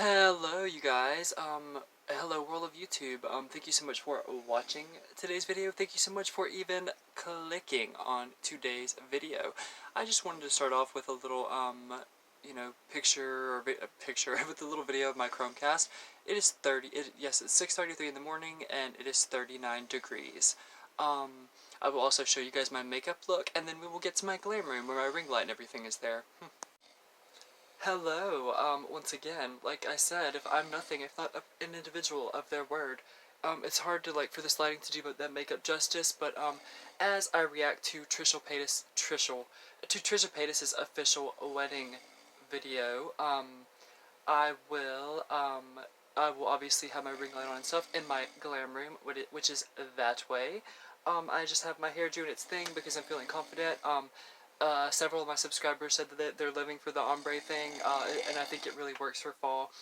Hello you guys, hello world of YouTube, thank you so much for watching today's video, thank you so much for even clicking on today's video. I just wanted to start off with a little, picture with a little video of my Chromecast. It is yes, it's 6:33 in the morning, and it is 39 degrees. I will also show you guys my makeup look, and then we will get to my glam room where my ring light and everything is there. Hello, once again, like I said, if I'm nothing, if not an individual of their word, it's hard to, for this lighting to do that makeup justice, but, as I react to Trisha Paytas' official wedding video, I will obviously have my ring light on and stuff in my glam room, which is that way. I just have my hair doing its thing because I'm feeling confident. Several of my subscribers said that they're living for the ombre thing, and I think it really works for fall.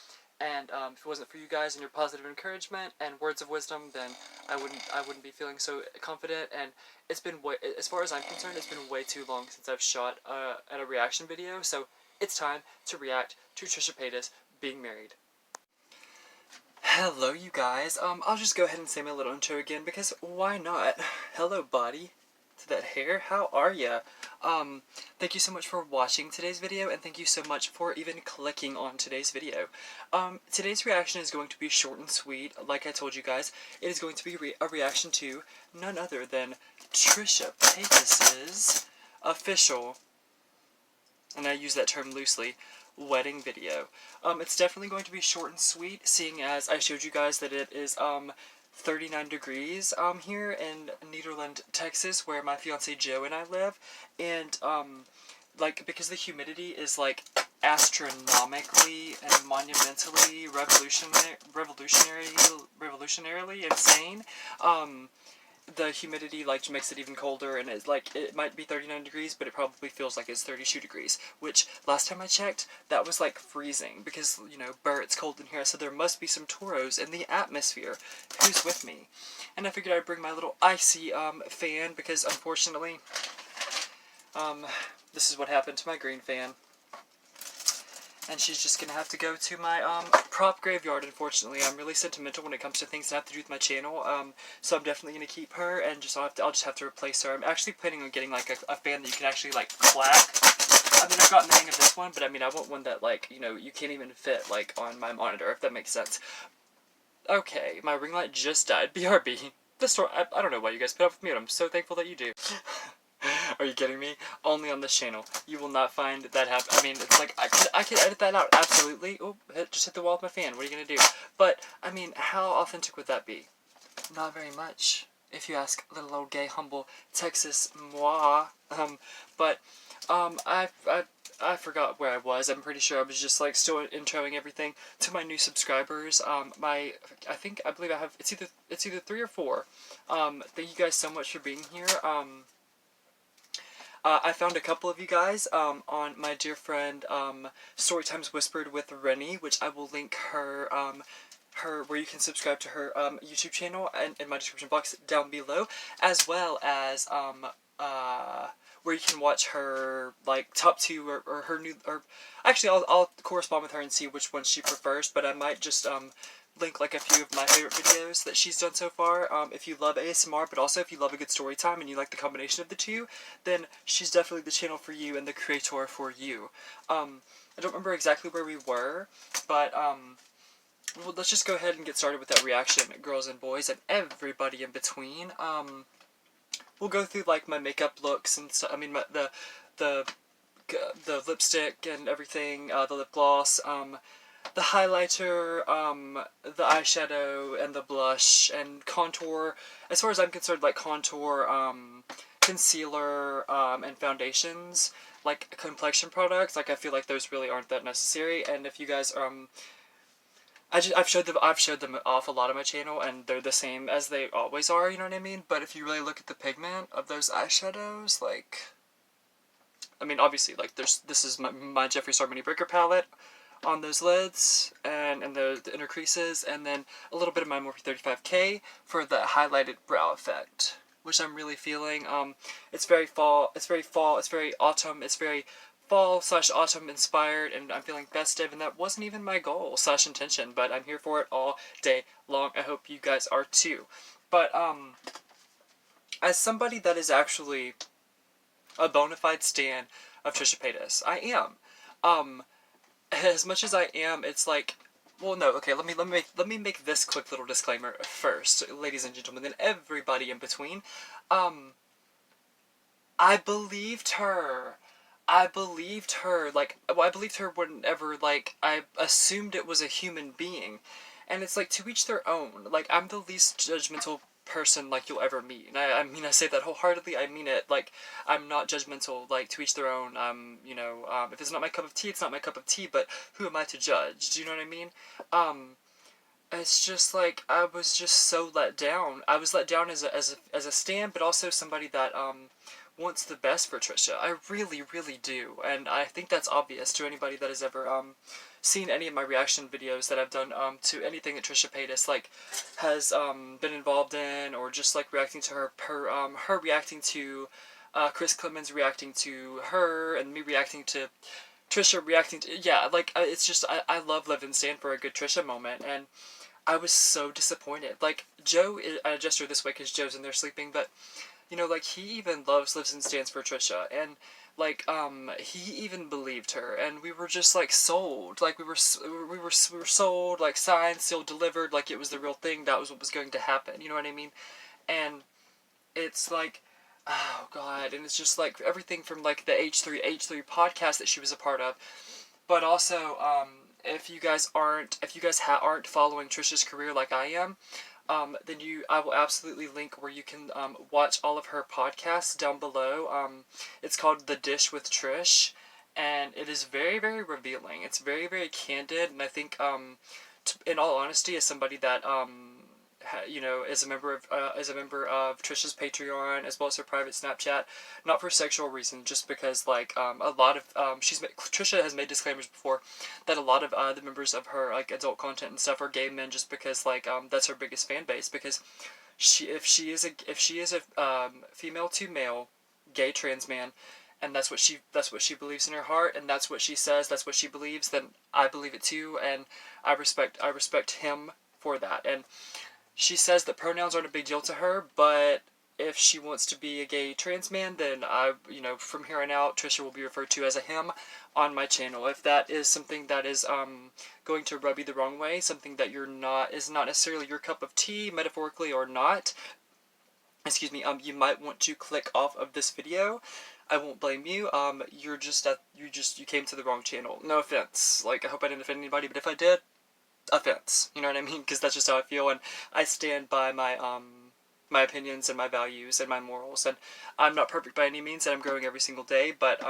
And if it wasn't for you guys and your positive encouragement and words of wisdom, then I wouldn't be feeling so confident. And it's been as far as I'm concerned, it's been way too long since I've shot at a reaction video. So it's time to react to Trisha Paytas being married. Hello, you guys. I'll just go ahead and say my little intro again because why not? Hello, body. To that hair, how are ya? Thank you so much for watching today's video, and thank you so much for even clicking on today's video. Today's reaction is going to be short and sweet. Like I told you guys, it is going to be a reaction to none other than Trisha Paytas' official, and I use that term loosely, wedding video. It's definitely going to be short and sweet, seeing as I showed you guys that it is, 39 degrees here in Nederland, Texas, where my fiance Joe and I live, and because the humidity is astronomically and monumentally revolutionarily insane. The humidity makes it even colder, and it's it might be 39 degrees, but it probably feels like it's 32 degrees, which last time I checked, that was freezing, because, it's cold in here, so there must be some Tauros in the atmosphere. Who's with me? And I figured I'd bring my little icy fan, because unfortunately, this is what happened to my green fan. And she's just gonna have to go to my prop graveyard, unfortunately. I'm really sentimental when it comes to things that have to do with my channel, so I'm definitely gonna keep her, and I'll just have to replace her. I'm actually planning on getting a fan that you can actually clack. I mean, I've gotten the hang of this one, but I mean, I want one that you can't even fit on my monitor, if that makes sense. Okay, my ring light just died. BRB. The store. I don't know why you guys put up with me, but I'm so thankful that you do. Are you kidding me? Only on this channel. You will not find that happen. I mean, it's I could edit that out, absolutely. Oh, just hit the wall with my fan. What are you gonna do? But, I mean, how authentic would that be? Not very much, if you ask little old gay, humble Texas moi. I forgot where I was. I'm pretty sure I was just, still introing everything to my new subscribers. I believe I have, it's either 3 or 4. Thank you guys so much for being here. I found a couple of you guys on my dear friend Storytimes Whispered with Rennie, which I will link her where you can subscribe to her YouTube channel and in my description box down below, as well as where you can watch her top 2 or her new, or actually I'll correspond with her and see which one she prefers, but I might just link a few of my favorite videos that she's done so far. If you love ASMR, but also if you love a good story time and you like the combination of the two, then she's definitely the channel for you and the creator for you. I don't remember exactly where we were, but well, let's just go ahead and get started with that reaction, girls and boys and everybody in between. We'll go through my makeup looks and stuff. I mean, the lipstick and everything, the lip gloss, the highlighter, the eyeshadow, and the blush, and contour. As far as I'm concerned, contour, concealer, and foundations, complexion products, I feel those really aren't that necessary. And if you guys, I've showed them off a lot on my channel, and they're the same as they always are, you know what I mean? But if you really look at the pigment of those eyeshadows, I mean, obviously, this is my Jeffree Star Mini Breaker palette on those lids, and the inner creases, and then a little bit of my Morphe 35K for the highlighted brow effect, which I'm really feeling. It's very fall, it's very autumn, it's very fall/autumn inspired, and I'm feeling festive, and that wasn't even my goal/intention, but I'm here for it all day long. I hope you guys are too. But, as somebody that is actually a bona fide stan of Trisha Paytas, I am. As much as I am, it's like, well, no, okay, let me make this quick little disclaimer first, ladies and gentlemen, and everybody in between. I believed her. I believed her, like, well, I believed her whenever, like, I assumed it was a human being. And it's like, to each their own. Like, I'm the least judgmental person, like, you'll ever meet. And I mean, I say that wholeheartedly, I mean it. Like, I'm not judgmental, like, to each their own. You know, if it's not my cup of tea, it's not my cup of tea, but who am I to judge? Do you know what I mean? It's just, like, I was just so let down. I was let down as a stan, but also somebody that, wants the best for Trisha. I really, really do. And I think that's obvious to anybody that has ever, seen any of my reaction videos that I've done, to anything that Trisha Paytas, like, has, been involved in, or just, like, reacting to her reacting to, Chris Clemens reacting to her, and me reacting to Trisha reacting to, yeah, like, it's just, I love live and stand for a good Trisha moment, and I was so disappointed. Like, Joe, I gesture this way because Joe's in there sleeping, but, you know, like, he even lives and stands for Trisha, and, like, he even believed her, and we were just, like, sold. Like, we were sold, like, signed, sealed, delivered, like it was the real thing, that was what was going to happen, you know what I mean? And it's like, oh god, and it's just, like, everything from, like, the H3 podcast that she was a part of, but also, if you guys aren't following Trisha's career like I am, then I will absolutely link where you can, watch all of her podcasts down below. It's called The Dish with Trish, and it is very, very revealing. It's very, very candid, and I think, in all honesty, as somebody that, you know, is a member of Trisha's Patreon, as well as her private Snapchat, not for sexual reasons, just because, like, a lot of, Trisha has made disclaimers before that a lot of, the members of her, like, adult content and stuff are gay men, just because, like, that's her biggest fan base, because if she is a female to male, gay trans man, and that's what she believes in her heart, and that's what she says, that's what she believes, then I believe it too, and I respect him for that. And she says that pronouns aren't a big deal to her, but if she wants to be a gay trans man, then you know, from here on out, Trisha will be referred to as a him on my channel. If that is something that is, going to rub you the wrong way, something that is not necessarily your cup of tea, metaphorically or not, excuse me, you might want to click off of this video. I won't blame you. You came to the wrong channel. No offense. Like, I hope I didn't offend anybody, but if I did, offense, you know what I mean? Because that's just how I feel, and I stand by my my opinions and my values and my morals, and I'm not perfect by any means, and I'm growing every single day, but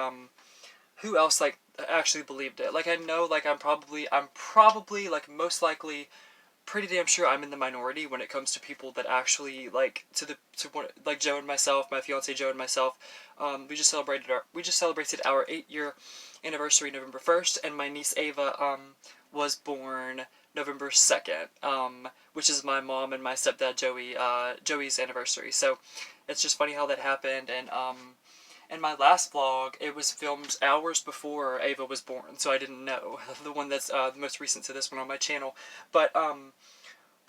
who else, like, actually believed it? Like, I know, like, I'm probably, like, most likely, pretty damn sure I'm in the minority when it comes to people that actually, like, like, Joe and myself, my fiance Joe and myself, we just celebrated our 8-year anniversary November 1st, and my niece Ava, was born November 2nd, which is my mom and my stepdad Joey's anniversary. So it's just funny how that happened. And in my last vlog, it was filmed hours before Ava was born, so I didn't know. The one that's the most recent to this one on my channel. But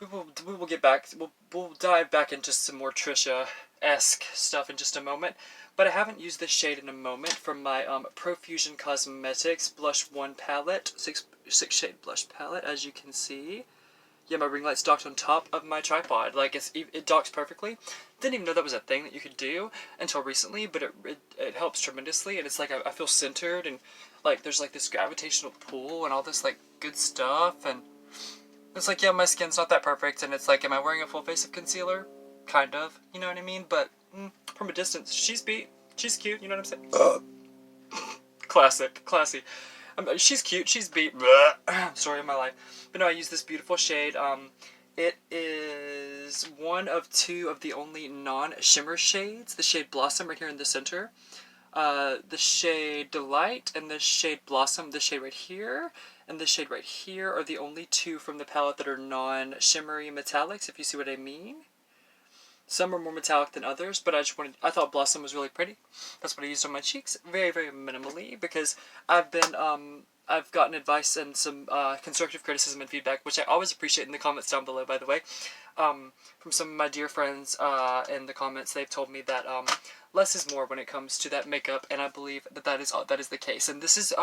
we will get back. We'll dive back into some more Trisha-esque stuff in just a moment. But I haven't used this shade in a moment from my Profusion Cosmetics Blush 1 palette, 6-shade blush palette, as you can see. Yeah, my ring light's docked on top of my tripod. Like, it docks perfectly. Didn't even know that was a thing that you could do until recently, but it helps tremendously, and it's like I feel centered, and, like, there's, like, this gravitational pull and all this, like, good stuff, and it's like, yeah, my skin's not that perfect, and it's like, am I wearing a full face of concealer? Kind of, you know what I mean? But, from a distance, she's cute, you know what I'm saying? Classy. She's cute, she's beat. Story of my life. But no, I use this beautiful shade. It is one of 2 of the only non-shimmer shades. The shade Blossom right here in the center. The shade Delight and the shade Blossom, the shade right here, and the shade right here are the only 2 from the palette that are non-shimmery metallics, if you see what I mean. Some are more metallic than others, but I thought Blossom was really pretty. That's what I used on my cheeks, very, very minimally, because I've gotten advice and some constructive criticism and feedback, which I always appreciate in the comments down below, by the way. From some of my dear friends in the comments, they've told me that less is more when it comes to that makeup, and I believe that is the case. And this is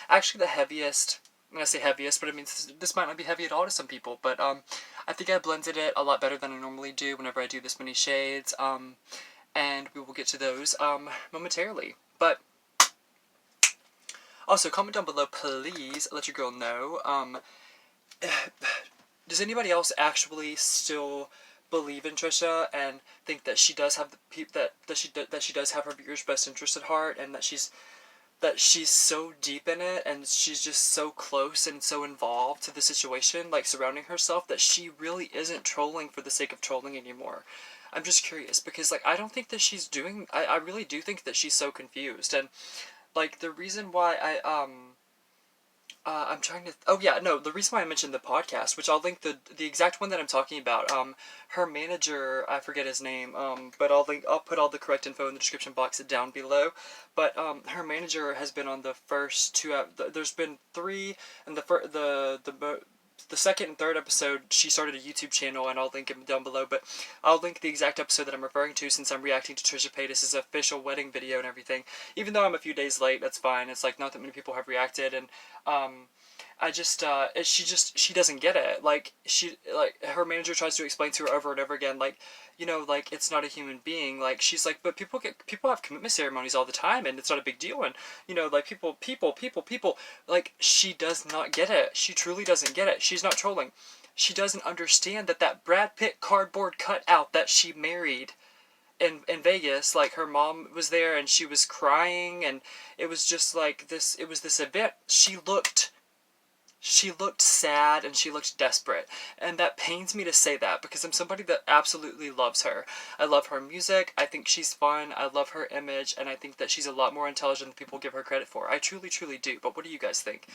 actually the heaviest. I'm gonna say heaviest, but I mean this might not be heavy at all to some people. But I think I blended it a lot better than I normally do whenever I do this many shades. And we will get to those momentarily. But also comment down below, please. Let your girl know. Does anybody else actually still believe in Trisha and think that she does have that she does have her viewers' best interest at heart, and that she's so deep in it, and she's just so close and so involved to the situation, like surrounding herself, that she really isn't trolling for the sake of trolling anymore? I'm just curious, because like I don't think that she's doing. I really do think that she's so confused, and like the reason why I'm trying to. Oh yeah, no. The reason why I mentioned the podcast, which I'll link the exact one that I'm talking about. Her manager, I forget his name. But I'll put all the correct info in the description box down below. But her manager has been on the first two. There's been three, and the second and third episode, she started a YouTube channel, and I'll link it down below. But I'll link the exact episode that I'm referring to, since I'm reacting to Trisha Paytas' official wedding video and everything. Even though I'm a few days late, that's fine. It's like not that many people have reacted, and she doesn't get it. Like her manager tries to explain to her over and over again, like, like it's not a human being. Like she's like, but people have commitment ceremonies all the time, and it's not a big deal. And like people. Like she does not get it. She truly doesn't get it. She's not trolling. She doesn't understand that Brad Pitt cardboard cutout that she married in Vegas, like her mom was there and she was crying, and it was just like this. It was this event. She looked sad and she looked desperate. And that pains me to say that, because I'm somebody that absolutely loves her. I love her music. I think she's fun. I love her image. And I think that she's a lot more intelligent than people give her credit for. I truly, truly do. But what do you guys think?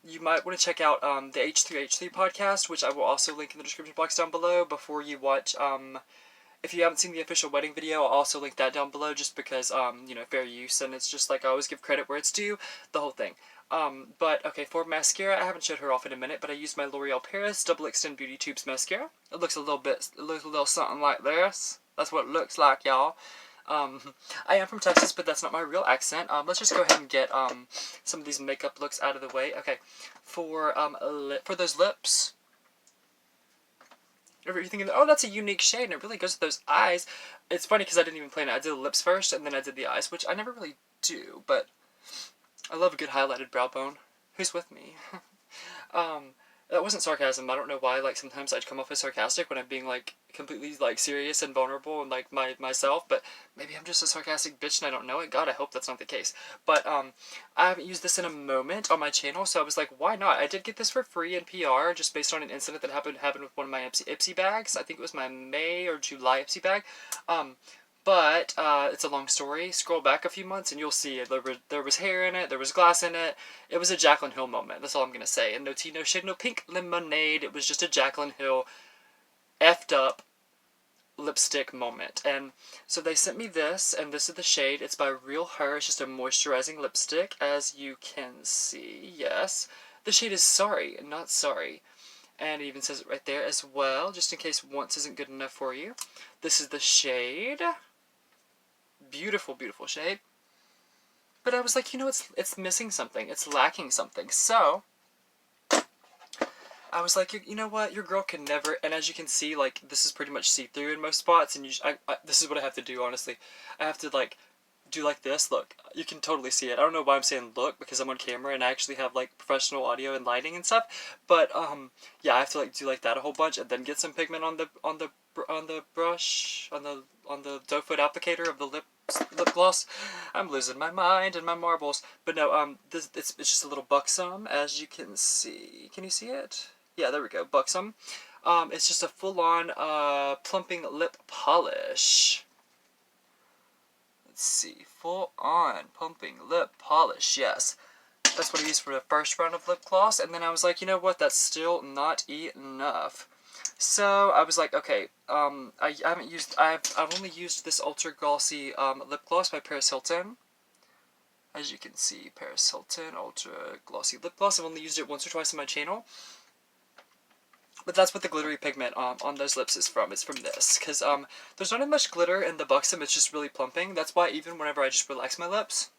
You might want to check out the H3H3 podcast, which I will also link in the description box down below, before you watch... if you haven't seen the official wedding video, I'll also link that down below, just because, fair use, and it's just like I always give credit where it's due, the whole thing. But, okay, for mascara, I haven't showed her off in a minute, but I used my L'Oreal Paris Double Extend Beauty Tubes mascara. It looks a little something like this. That's what it looks like, y'all. I am from Texas, but that's not my real accent. Let's just go ahead and get, some of these makeup looks out of the way. Okay, for those lips... You're thinking, oh, that's a unique shade, and it really goes with those eyes. It's funny, because I didn't even plan it. I did the lips first, and then I did the eyes, which I never really do, but I love a good highlighted brow bone. Who's with me? That wasn't sarcasm. I don't know why, like, sometimes I'd come off as sarcastic when I'm being, like, completely, like, serious and vulnerable and, like, myself, but maybe I'm just a sarcastic bitch and I don't know it. God, I hope that's not the case. But, I haven't used this in a moment on my channel, so I was like, why not? I did get this for free in PR, just based on an incident that happened with one of my Ipsy bags. I think it was my May or July Ipsy bag. But it's a long story. Scroll back a few months and you'll see it. There was hair in it. There was glass in it. It was a Jaclyn Hill moment. That's all I'm going to say. And no tea, no shade, no pink lemonade. It was just a Jaclyn Hill effed up lipstick moment. And so they sent me this, and this is the shade. It's by Real Her. It's just a moisturizing lipstick, as you can see. Yes. The shade is Sorry, not Sorry. And it even says it right there as well, just in case once isn't good enough for you. This is the shade. Beautiful, beautiful shade. But I was like, it's missing something. It's lacking something. So I was like, you know what? Your girl can never... And as you can see, like, this is pretty much see-through in most spots. And this is what I have to do, honestly. I have to, like, do like this. Look, you can totally see it. I don't know why I'm saying look, because I'm on camera and I actually have, like, professional audio and lighting and stuff. But, yeah, I have to, like, do like that a whole bunch and then get some pigment on the brush, on the doe foot applicator of the lip gloss. I'm losing my mind and my marbles. But no, it's just a little buxom, as you can see. Can you see it? Yeah, there we go, buxom. It's just a full-on plumping lip polish. Let's see, full-on pumping lip polish. Yes, that's what I used for the first round of lip gloss. And then I was like, you know what? That's still not enough. So I was like, okay, I've only used this ultra glossy lip gloss by Paris Hilton. As you can see, Paris Hilton ultra glossy lip gloss. I've only used it once or twice on my channel. But that's what the glittery pigment on those lips is from. It's from this. Because there's not much glitter in the Buxom. It's just really plumping. That's why even whenever I just relax my lips,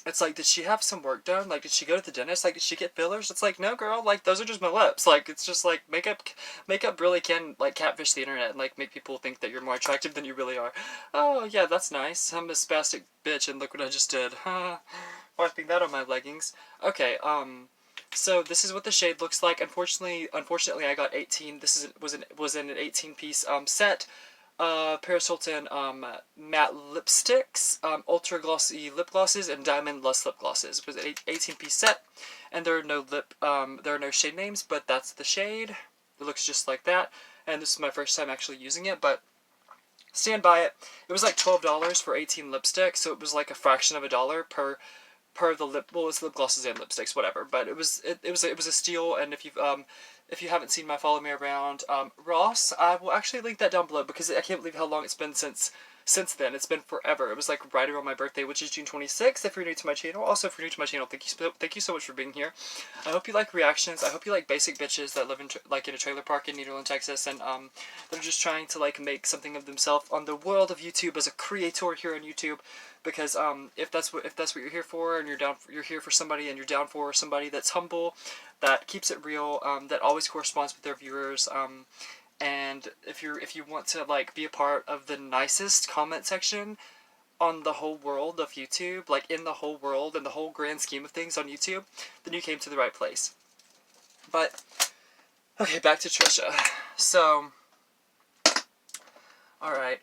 it's like, did she have some work done? Like, did she go to the dentist? Like, did she get fillers? It's like, no, girl. Like, those are just my lips. Like, it's just like makeup really can like catfish the internet and like make people think that you're more attractive than you really are. Oh yeah, that's nice. I'm a spastic bitch, and look what I just did. Wiping that on my leggings. Okay. So this is what the shade looks like. Unfortunately, I got 18. This was in an 18-piece set. Paris Hilton matte lipsticks, ultra glossy lip glosses, and diamond lush lip glosses. It was an 18-piece set, and there are no shade names, but that's the shade. It looks just like that, and this is my first time actually using it, but stand by it. It was like $12 for 18 lipsticks, so it was like a fraction of a dollar per the lip. Well, it's lip glosses and lipsticks, whatever. But it was a steal. And if you haven't seen my follow me around Ross, I will actually link that down below because I can't believe how long it's been since then. It's been forever. It was like right around my birthday, which is June 26th. If you're new to my channel, also if you're new to my channel, thank you so much for being here. I hope you like reactions. I hope you like basic bitches that live in a trailer park in Nederland, Texas, and they're just trying to like make something of themselves on the world of YouTube as a creator here on YouTube. Because if that's what you're here for, and you're here for somebody, and you're down for somebody that's humble, that keeps it real, that always corresponds with their viewers, and if you want to like be a part of the nicest comment section on the whole world of YouTube, like in the whole world and the whole grand scheme of things on YouTube, then you came to the right place. But okay, back to Trisha. So, all right,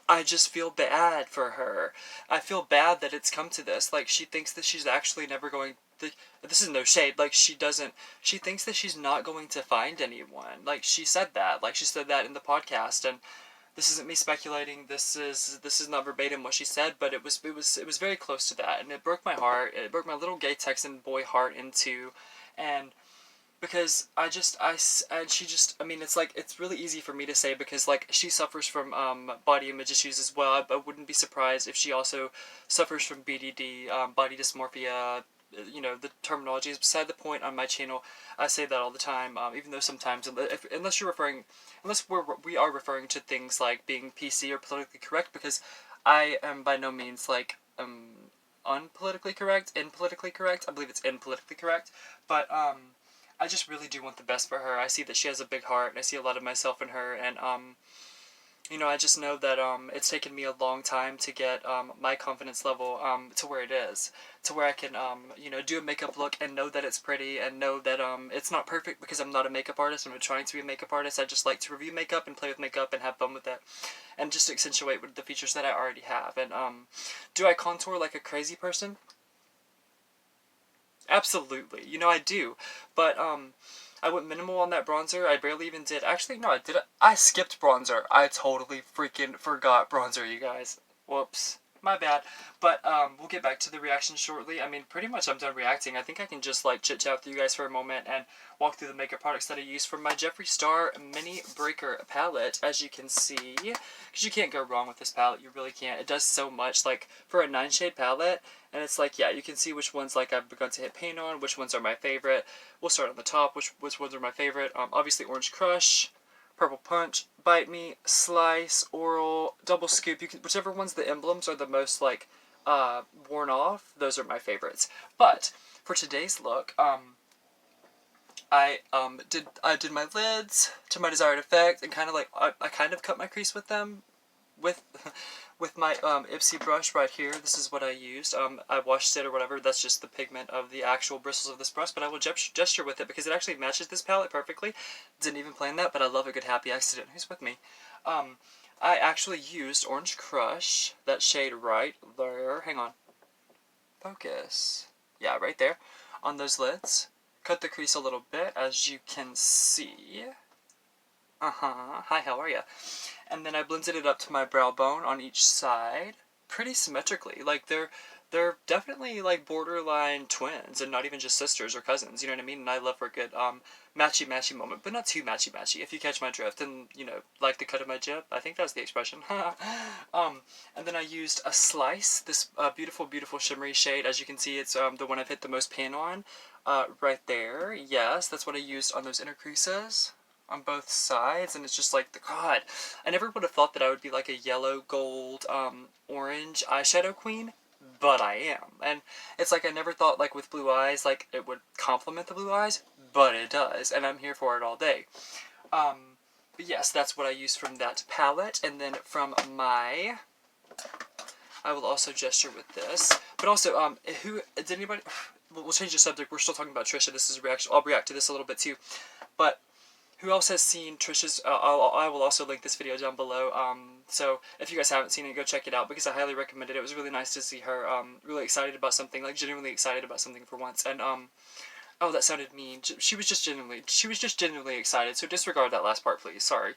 I just feel bad for her. I feel bad that it's come to this. Like, she thinks that she's actually never going to... This is no shade. Like, she thinks that she's not going to find anyone. Like, she said that. Like, she said that in the podcast, and this isn't me speculating. This is not verbatim what she said, but it was very close to that, and it broke my heart. It broke my little gay Texan boy heart in two, and... because I mean, it's like, it's really easy for me to say because, like, she suffers from, body image issues as well. I wouldn't be surprised if she also suffers from BDD, body dysmorphia. You know, the terminology is beside the point on my channel. I say that all the time, even though sometimes, unless we are referring to things like being PC or politically correct, because I am by no means, like, unpolitically correct, inpolitically correct. I believe it's inpolitically correct, but, I just really do want the best for her. I see that she has a big heart, and I see a lot of myself in her, and, you know, I just know that, it's taken me a long time to get, my confidence level, to where it is. To where I can, you know, do a makeup look and know that it's pretty, and know that, it's not perfect because I'm not a makeup artist. I'm not trying to be a makeup artist. I just like to review makeup and play with makeup and have fun with it. And just accentuate with the features that I already have. And, do I contour like a crazy person? Absolutely. You know, I do. But, I went minimal on that bronzer. I barely even did. Actually, no, I did. I skipped bronzer. I totally freaking forgot bronzer, you guys. Whoops. My bad. But, we'll get back to the reaction shortly. I mean, pretty much I'm done reacting. I think I can just, like, chit-chat with you guys for a moment and walk through the makeup products that I use from my Jeffree Star Mini Breaker palette, as you can see. Because you can't go wrong with this palette. You really can't. It does so much. Like, for a 9-shade palette, and it's like, yeah, you can see which ones, like, I've begun to hit paint on, which ones are my favorite. We'll start on the top, which ones are my favorite. Obviously, Orange Crush, Purple Punch, Bite Me, Slice, Oral, Double Scoop. You can, whichever ones the emblems are the most, like, worn off, those are my favorites. But, for today's look, I did my lids to my desired effect, and kind of, like, I kind of cut my crease with them, with my Ipsy brush right here. This is what I used. I washed it or whatever. That's just the pigment of the actual bristles of this brush, but I will gesture with it because it actually matches this palette perfectly. Didn't even plan that, but I love a good happy accident. Who's with me? I actually used Orange Crush, that shade right there. Hang on. Focus. Yeah, right there. On those lids. Cut the crease a little bit, as you can see. Hi, how are ya? And then I blended it up to my brow bone on each side, pretty symmetrically. Like, they're definitely like borderline twins and not even just sisters or cousins, you know what I mean? And I love for a good matchy moment, but not too matchy, if you catch my drift, and you know, like the cut of my jib. I think that's the expression. And then I used a slice, this beautiful shimmery shade. As you can see, it's the one I've hit the most pan on, right there. Yes, that's what I used on those inner creases on both sides, and it's just like, God, I never would have thought that I would be like a yellow, gold, orange eyeshadow queen, but I am. And it's like I never thought, like, with blue eyes, like, it would complement the blue eyes, but it does, and I'm here for it all day. But yes, that's what I use from that palette, and then from my... I will also gesture with this. But also, who... Did anybody... We'll change the subject. We're still talking about Trisha. This is a reaction. I'll react to this a little bit, too. But... Who else has seen Trisha's... I will also link this video down below. So if you guys haven't seen it, go check it out because I highly recommend it. It was really nice to see her really excited about something, like genuinely excited about something for once. And oh, that sounded mean. She was just genuinely excited. So disregard that last part, please. Sorry.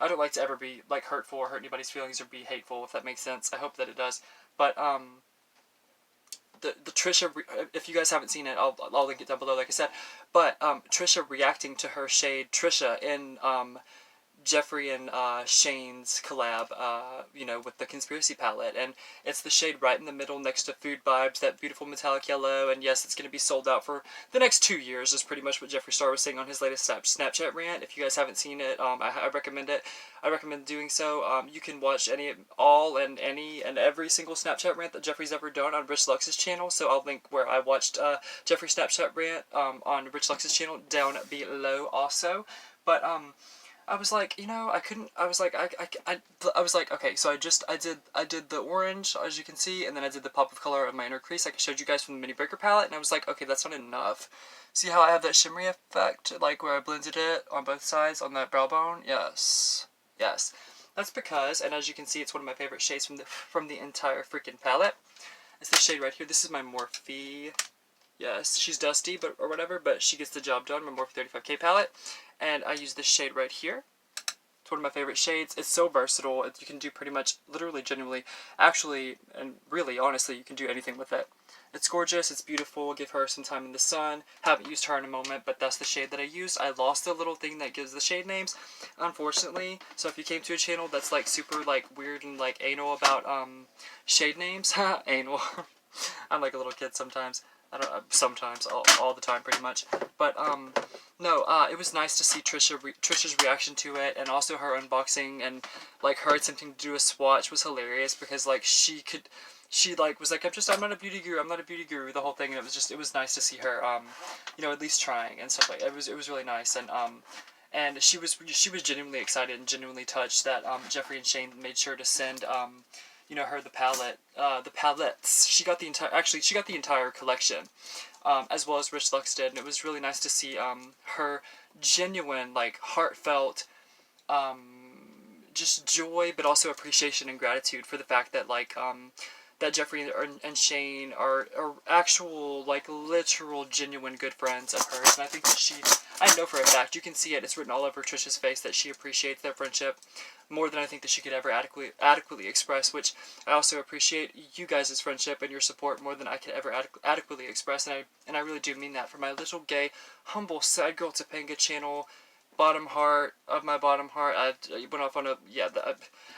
I don't like to ever be like hurtful or hurt anybody's feelings or be hateful, if that makes sense. I hope that it does. But the Trisha, if you guys haven't seen it, I'll link it down below, like I said. But Trisha reacting to her shade Trisha in Jeffree and Shane's collab, you know, with the Conspiracy palette, and it's the shade right in the middle next to Food Vibes, that beautiful metallic yellow, and yes, it's going to be sold out for the next 2 years, is pretty much what Jeffree Star was saying on his latest Snapchat rant. If you guys haven't seen it, I recommend it. I recommend doing so. You can watch any and every single Snapchat rant that Jeffree's ever done on Rich Lux's channel, so I'll link where I watched Jeffree's Snapchat rant on Rich Lux's channel down below also. But I was like, you know, I was like, okay, so I did the orange, as you can see, and then I did the pop of color on my inner crease, like I showed you guys from the Mini Breaker palette, and I was like, okay, that's not enough. See how I have that shimmery effect, like where I blended it on both sides on that brow bone? Yes. Yes. That's because, and as you can see, it's one of my favorite shades from the entire freaking palette. It's this shade right here. This is my Morphe. Yes, she's dusty, or whatever, but she gets the job done. My Morphe 35K palette. And I use this shade right here. It's one of my favorite shades. It's so versatile. You can do pretty much, literally, genuinely, actually, and really, honestly, you can do anything with it. It's gorgeous. It's beautiful. Give her some time in the sun. Haven't used her in a moment, but that's the shade that I used. I lost the little thing that gives the shade names, unfortunately. So if you came to a channel that's, like, super, like, weird and, like, anal about, shade names. Anal. I'm like a little kid sometimes. I don't sometimes, all the time, pretty much. But no, it was nice to see Trisha's reaction to it, and also her unboxing, and like her attempting to do a swatch was hilarious because like she like was like, I'm not a beauty guru, the whole thing, and it was nice to see her you know, at least trying and stuff like that. It was really nice, and she was genuinely excited and genuinely touched that Jeffree and Shane made sure to send you know, her the palettes. She got the entire collection, as well as Rich Lux did, and it was really nice to see her genuine, like, heartfelt, just joy, but also appreciation and gratitude for the fact that, like, that Jeffree and Shane are actual, like, literal, genuine good friends of hers, and I think that I know for a fact, you can see it, it's written all over Trisha's face that she appreciates their friendship more than I think that she could ever adequately express, which I also appreciate you guys' friendship and your support more than I could ever adequately express, and I really do mean that. For my little gay, humble side girl Topanga channel, bottom heart of my bottom heart, I went off on a, yeah,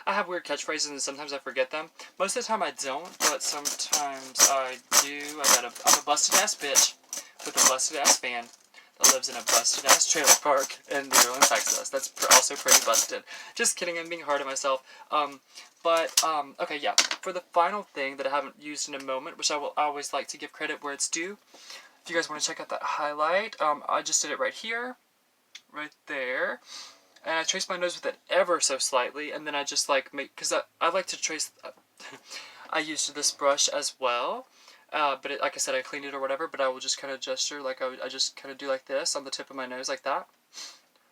I have weird catchphrases and sometimes I forget them. Most of the time I don't, but sometimes I do. I'm a busted ass bitch with a busted ass fan that lives in a busted ass trailer park in New Orleans, Texas. That's also pretty busted. Just kidding, I'm being hard on myself. Okay, yeah. For the final thing that I haven't used in a moment, which I will always like to give credit where it's due. If you guys want to check out that highlight, I just did it right here, right there, and I traced my nose with it ever so slightly, and then I just like because I like to trace. I used this brush as well. But like I said, I cleaned it or whatever, but I will just kind of gesture, like I just kind of do like this on the tip of my nose, like that.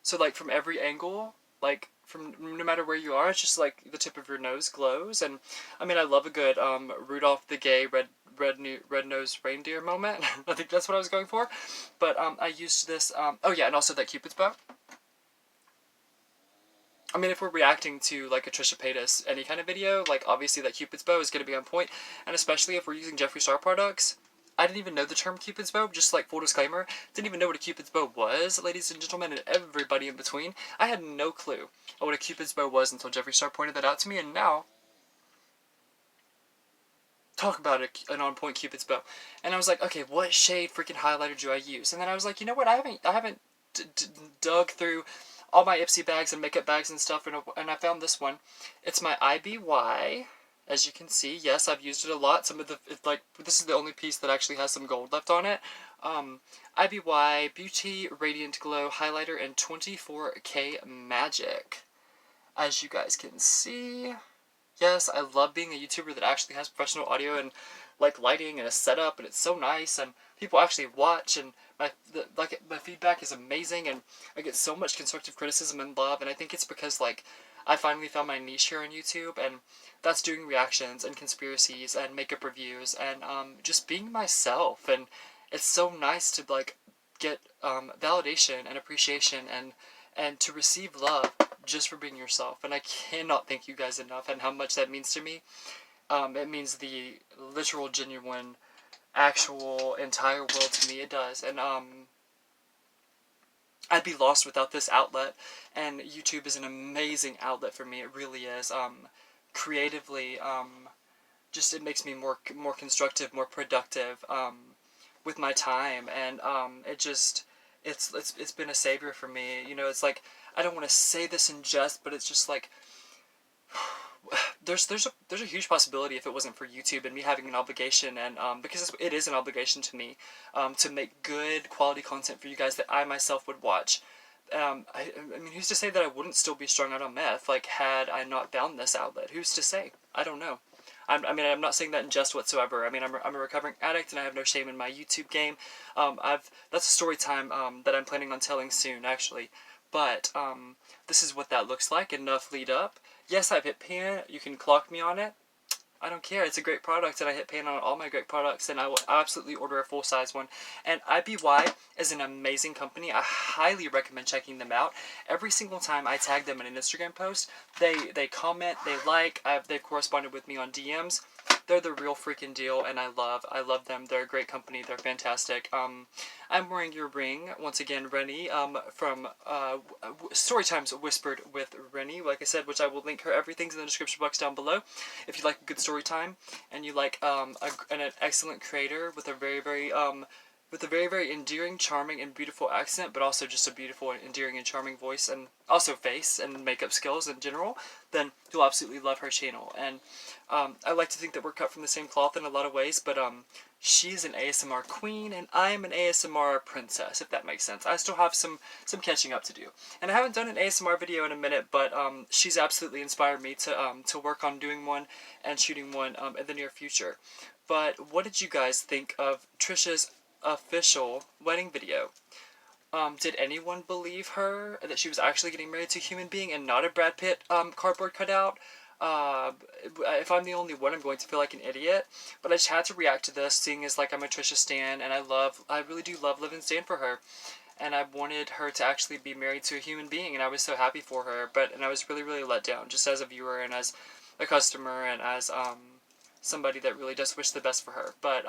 So like from every angle, like from no matter where you are, it's just like the tip of your nose glows. And I mean, I love a good Rudolph the Gay red-nosed reindeer moment. I think that's what I was going for. But I used this, oh yeah, and also that Cupid's bow. I mean, if we're reacting to, like, a Trisha Paytas, any kind of video, like, obviously that Cupid's bow is going to be on point, and especially if we're using Jeffree Star products. I didn't even know the term Cupid's bow, just like full disclaimer, didn't even know what a Cupid's bow was, ladies and gentlemen, and everybody in between. I had no clue what a Cupid's bow was until Jeffree Star pointed that out to me, and now, talk about an on-point Cupid's bow. And I was like, okay, what shade freaking highlighter do I use? And then I was like, you know what, I haven't dug through all my Ipsy bags and makeup bags and stuff, and I found this one. It's my IBY. As you can see, yes, I've used it a lot. This is the only piece that actually has some gold left on it. IBY Beauty Radiant Glow Highlighter in 24K Magic. As you guys can see, yes, I love being a YouTuber that actually has professional audio and, like, lighting and a setup, and it's so nice, and people actually watch, and my feedback is amazing, and I get so much constructive criticism and love, and I think it's because, like, I finally found my niche here on YouTube, and that's doing reactions and conspiracies and makeup reviews and just being myself. And it's so nice to, like, get validation and appreciation and to receive love just for being yourself. And I cannot thank you guys enough and how much that means to me. It means the literal, genuine, actual, entire world to me. It does. And I'd be lost without this outlet, and YouTube is an amazing outlet for me. It really is. Creatively, just it makes me more constructive, more productive with my time, and it's been a savior for me. You know, it's like, I don't want to say this in jest, but it's just like, there's a huge possibility if it wasn't for YouTube and me having an obligation, and because it is an obligation to me, to make good quality content for you guys that I myself would watch. I mean, who's to say that I wouldn't still be strung out on meth, like, had I not found this outlet? Who's to say? I don't know. I'm not saying that in jest whatsoever. I mean, I'm a recovering addict, and I have no shame in my YouTube game. That's a story time that I'm planning on telling soon, actually. But this is what that looks like. Enough lead up. Yes, I've hit pan. You can clock me on it. I don't care. It's a great product, and I hit pan on all my great products, and I will absolutely order a full-size one. And IBY is an amazing company. I highly recommend checking them out. Every single time I tag them in an Instagram post, they comment, they like, they've corresponded with me on DMs. They're the real freaking deal, and I love them. They're a great company. They're fantastic. I'm wearing your ring, once again, Rennie, from Storytimes Whispered with Rennie, like I said, which I will link her. Everything's in the description box down below. If you like a good story time, and you like an excellent creator with a very, very endearing, charming, and beautiful accent, but also just a beautiful, endearing, and charming voice, and also face and makeup skills in general, then you'll absolutely love her channel. And I like to think that we're cut from the same cloth in a lot of ways, but she's an ASMR queen, and I'm an ASMR princess, if that makes sense. I still have some catching up to do. And I haven't done an ASMR video in a minute, but she's absolutely inspired me to work on doing one and shooting one in the near future. But what did you guys think of Trisha's official wedding video? Did anyone believe her that she was actually getting married to a human being and not a Brad Pitt cardboard cutout? If I'm the only one, I'm going to feel like an idiot. But I just had to react to this, seeing as, like, I'm a Trisha stan, and I really do live and stand for her. And I wanted her to actually be married to a human being, and I was so happy for her. And I was really, really let down, just as a viewer and as a customer and as somebody that really does wish the best for her. But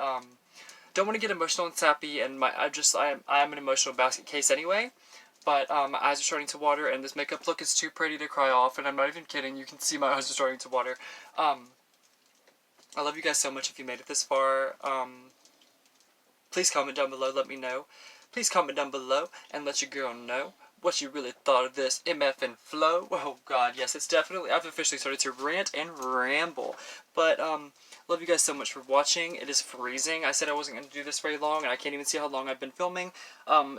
don't want to get emotional and sappy, and I'm an emotional basket case anyway. But my eyes are starting to water, and this makeup look is too pretty to cry off, and I'm not even kidding. You can see my eyes are starting to water. I love you guys so much if you made it this far. Please comment down below, let me know. Please comment down below and let your girl know what you really thought of this MF and flow. Oh god, yes, it's definitely, I've officially started to rant and ramble. But love you guys so much for watching. It is freezing. I said I wasn't going to do this very long, and I can't even see how long I've been filming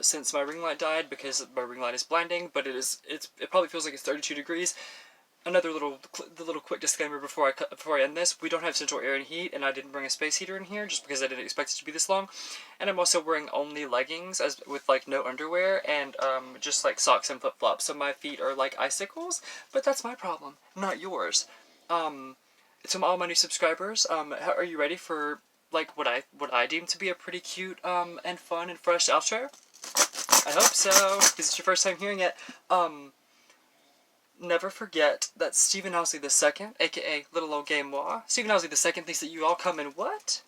since my ring light died, because my ring light is blinding. But it probably feels like it's 32 degrees. Another little quick disclaimer before I end this: we don't have central air and heat, and I didn't bring a space heater in here just because I didn't expect it to be this long. And I'm also wearing only leggings with like no underwear, and just like socks and flip flops. So my feet are like icicles, but that's my problem, not yours. To all my new subscribers, are you ready for like what I deem to be a pretty cute and fun and fresh outro? I hope so, because it's your first time hearing it. never forget that Stephen Owsley II, aka Little Old Game Moi, Stephen Owsley II thinks that you all come in what?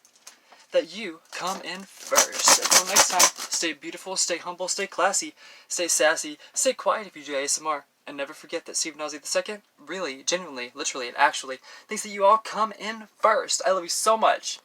That you come in first. Until next time, stay beautiful, stay humble, stay classy, stay sassy, stay quiet if you do ASMR, and never forget that Stephen Owsley II really, genuinely, literally, and actually thinks that you all come in first. I love you so much.